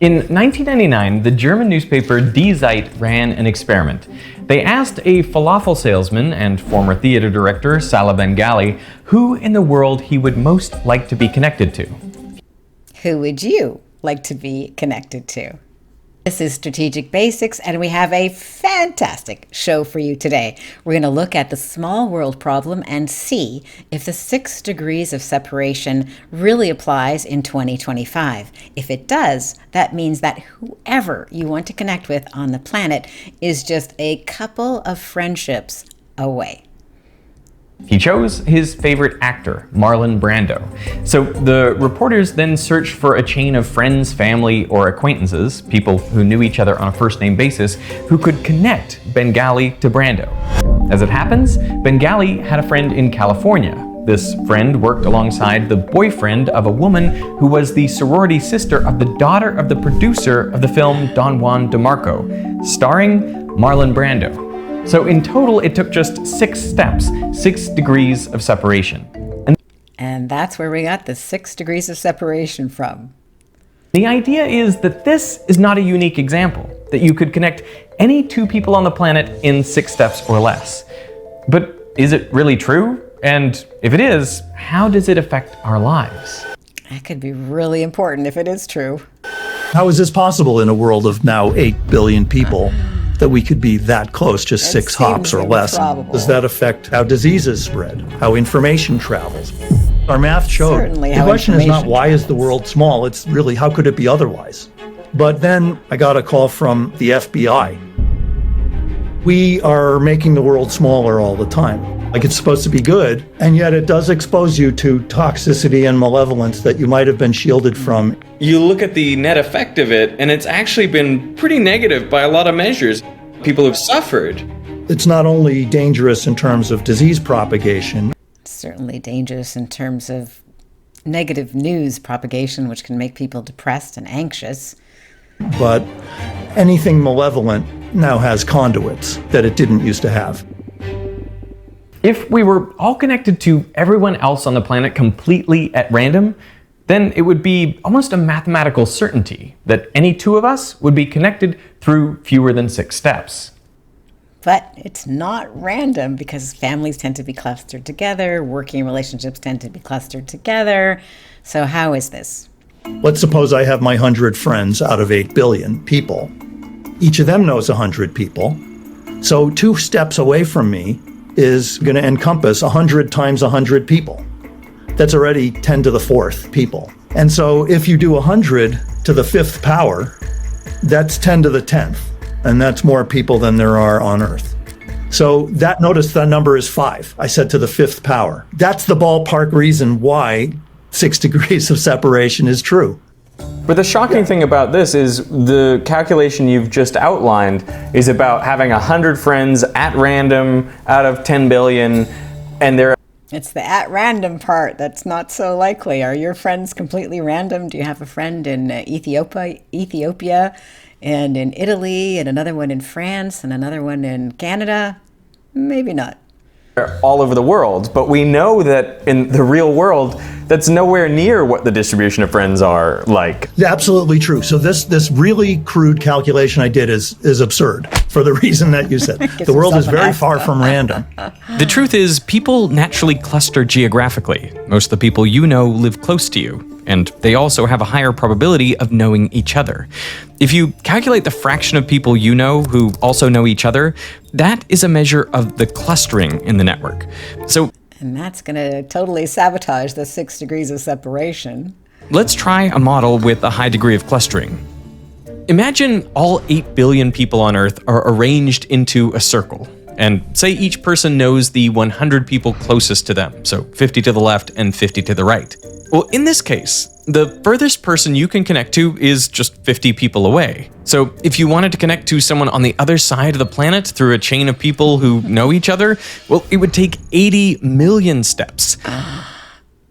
In 1999, the German newspaper Die Zeit ran an experiment. They asked a falafel salesman and former theater director, Salah Bengali, who in the world he would most like to be connected to. Who would you like to be connected to? This is Strategic Basics, and we have a fantastic show for you today. We're going to look at the small world problem and see if the 6 degrees of separation really applies in 2025. If it does, that means that whoever you want to connect with on the planet is just a couple of friendships away. He chose his favorite actor, Marlon Brando. So the reporters then searched for a chain of friends, family, or acquaintances, people who knew each other on a first-name basis, who could connect Bengali to Brando. As it happens, Bengali had a friend in California. This friend worked alongside the boyfriend of a woman who was the sorority sister of the daughter of the producer of the film Don Juan DeMarco, starring Marlon Brando. So in total, it took just 6 steps, 6 degrees of separation. And that's where we got the 6 degrees of separation from. The idea is that this is not a unique example, that you could connect any 2 people on the planet in 6 steps or less. But is it really true? And if it is, how does it affect our lives? That could be really important if it is true. How is this possible in a world of now 8 billion people? That we could be that close, just 6 hops or less. Improbable. Does that affect how diseases spread, how information travels? Our math showed Certainly the question is not why is the world small, it's really how could it be otherwise? But then I got a call from the FBI. We are making the world smaller all the time. Like it's supposed to be good, and yet it does expose you to toxicity and malevolence that you might have been shielded from. You look at the net effect of it, and it's actually been pretty negative by a lot of measures. People have suffered. It's not only dangerous in terms of disease propagation. Certainly dangerous in terms of negative news propagation, which can make people depressed and anxious. But anything malevolent now has conduits that it didn't used to have. If we were all connected to everyone else on the planet completely at random, then it would be almost a mathematical certainty that any 2 of us would be connected through fewer than 6 steps. But it's not random because families tend to be clustered together, working relationships tend to be clustered together. So how is this? Let's suppose I have my 100 friends out of 8 billion people. Each of them knows 100 people. So 2 steps away from me is going to encompass 100 times 100 people. That's already 10 to the 4th people. And so if you do 100 to the 5th power, that's 10 to the 10th. And that's more people than there are on Earth. So notice that number is 5. I said to the 5th power. That's the ballpark reason why 6 degrees of separation is true. But the shocking thing about this is the calculation you've just outlined is about having 100 friends at random out of 10 billion, and they're... It's the at random part that's not so likely. Are your friends completely random? Do you have a friend in Ethiopia and in Italy and another one in France and another one in Canada? Maybe not. all over the world, but we know that in the real world, that's nowhere near what the distribution of friends are like. Absolutely true. So this really crude calculation I did is absurd for the reason that you said. The world is very far from random. The truth is, people naturally cluster geographically. Most of the people you know live close to you, and they also have a higher probability of knowing each other. If you calculate the fraction of people you know who also know each other, that is a measure of the clustering in the network. And that's going to totally sabotage the 6 degrees of separation. Let's try a model with a high degree of clustering. Imagine all 8 billion people on Earth are arranged into a circle, and say each person knows the 100 people closest to them, so 50 to the left and 50 to the right. Well, in this case, the furthest person you can connect to is just 50 people away. So if you wanted to connect to someone on the other side of the planet through a chain of people who know each other, well, it would take 80 million steps.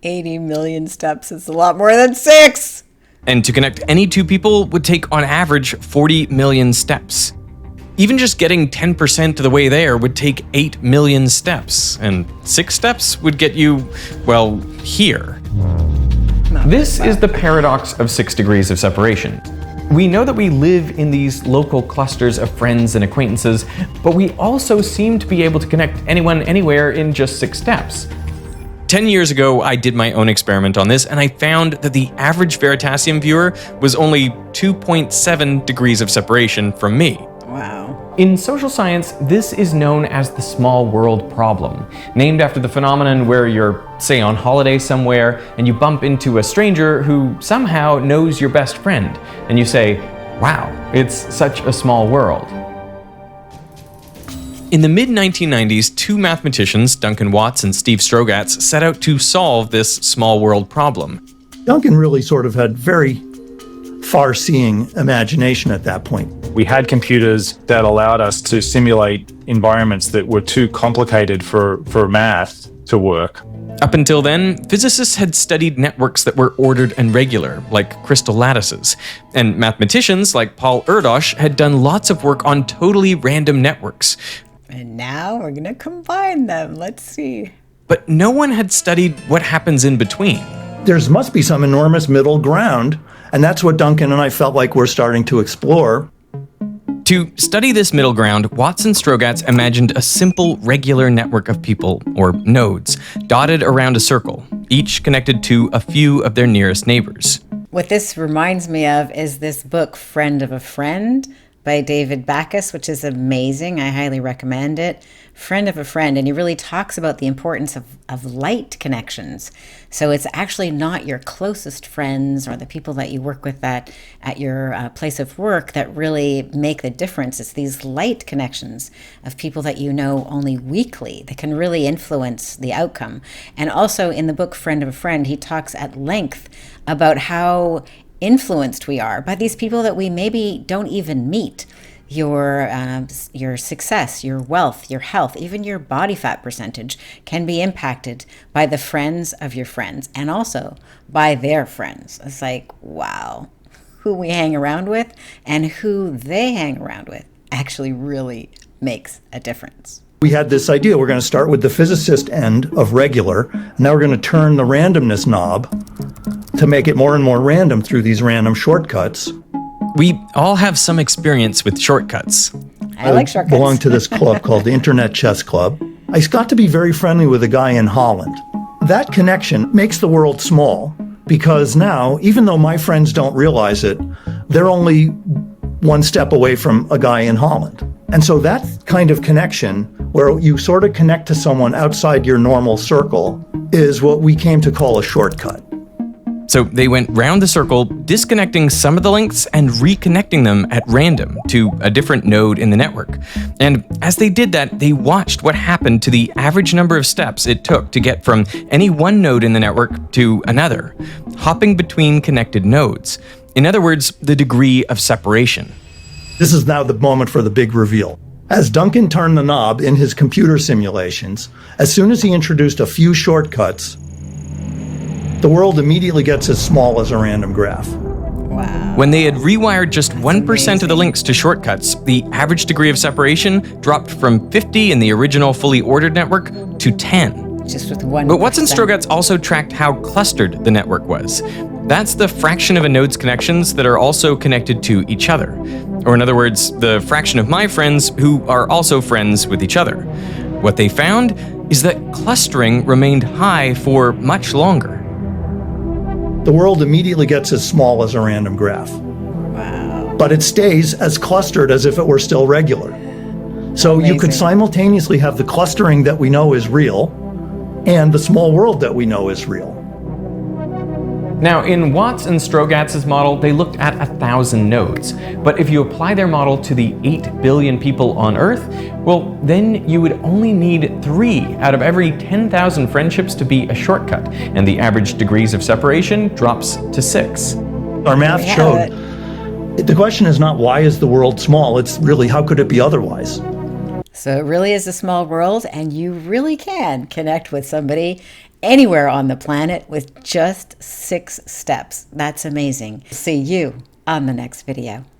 80 million steps is a lot more than 6! And to connect any 2 people would take, on average, 40 million steps. Even just getting 10% of the way there would take 8 million steps, and 6 steps would get you, well, here. This is the paradox of 6 degrees of separation. We know that we live in these local clusters of friends and acquaintances, but we also seem to be able to connect anyone anywhere in just 6 steps. 10 years ago, I did my own experiment on this, and I found that the average Veritasium viewer was only 2.7 degrees of separation from me. Wow. In social science, this is known as the small world problem, named after the phenomenon where you're, say, on holiday somewhere, and you bump into a stranger who somehow knows your best friend, and you say, wow, it's such a small world. In the mid-1990s, 2 mathematicians, Duncan Watts and Steve Strogatz, set out to solve this small world problem. Duncan really sort of had very far-seeing imagination at that point. We had computers that allowed us to simulate environments that were too complicated for math to work. Up until then, physicists had studied networks that were ordered and regular, like crystal lattices. And mathematicians, like Paul Erdos, had done lots of work on totally random networks. And now we're going to combine them. Let's see. But no one had studied what happens in between. There must be some enormous middle ground, and that's what Duncan and I felt like we're starting to explore. To study this middle ground, Watts and Strogatz imagined a simple, regular network of people, or nodes, dotted around a circle, each connected to a few of their nearest neighbors. What this reminds me of is this book, Friend of a Friend, by David Backus, which is amazing. I highly recommend it. Friend of a Friend, and he really talks about the importance of light connections. So it's actually not your closest friends or the people that you work with at your place of work that really make the difference. It's these light connections of people that you know only weakly that can really influence the outcome. And also in the book Friend of a Friend, he talks at length about how influenced we are by these people that we maybe don't even meet. Your success, your wealth, your health, even your body fat percentage can be impacted by the friends of your friends and also by their friends. It's like, wow, who we hang around with and who they hang around with actually really makes a difference. We had this idea, we're going to start with the physicist end of regular, and now we're going to turn the randomness knob to make it more and more random through these random shortcuts. We all have some experience with shortcuts. I like shortcuts. I belong to this club called the Internet Chess Club. I got to be very friendly with a guy in Holland. That connection makes the world small because now, even though my friends don't realize it, they're only one step away from a guy in Holland. And so that kind of connection, where you sort of connect to someone outside your normal circle, is what we came to call a shortcut. So they went round the circle, disconnecting some of the links and reconnecting them at random to a different node in the network. And as they did that, they watched what happened to the average number of steps it took to get from any one node in the network to another, hopping between connected nodes. In other words, the degree of separation. This is now the moment for the big reveal. As Duncan turned the knob in his computer simulations, as soon as he introduced a few shortcuts, the world immediately gets as small as a random graph. Wow. When they had rewired just 1% of the links to shortcuts, the average degree of separation dropped from 50 in the original fully ordered network to 10. Just with 1%. But Watts and Strogatz also tracked how clustered the network was. That's the fraction of a node's connections that are also connected to each other. Or in other words, the fraction of my friends who are also friends with each other. What they found is that clustering remained high for much longer. The world immediately gets as small as a random graph. Wow. But it stays as clustered as if it were still regular. So Amazing. you could simultaneously have the clustering that we know is real and the small world that we know is real. Now, in Watts and Strogatz's model, they looked at 1,000 nodes. But if you apply their model to the 8 billion people on Earth, well, then you would only need 3 out of every 10,000 friendships to be a shortcut, and the average degrees of separation drops to 6. Our math Yeah. showed. The question is not why is the world small, it's really how could it be otherwise? So it really is a small world, and you really can connect with somebody anywhere on the planet with just 6 steps. That's amazing. See you on the next video.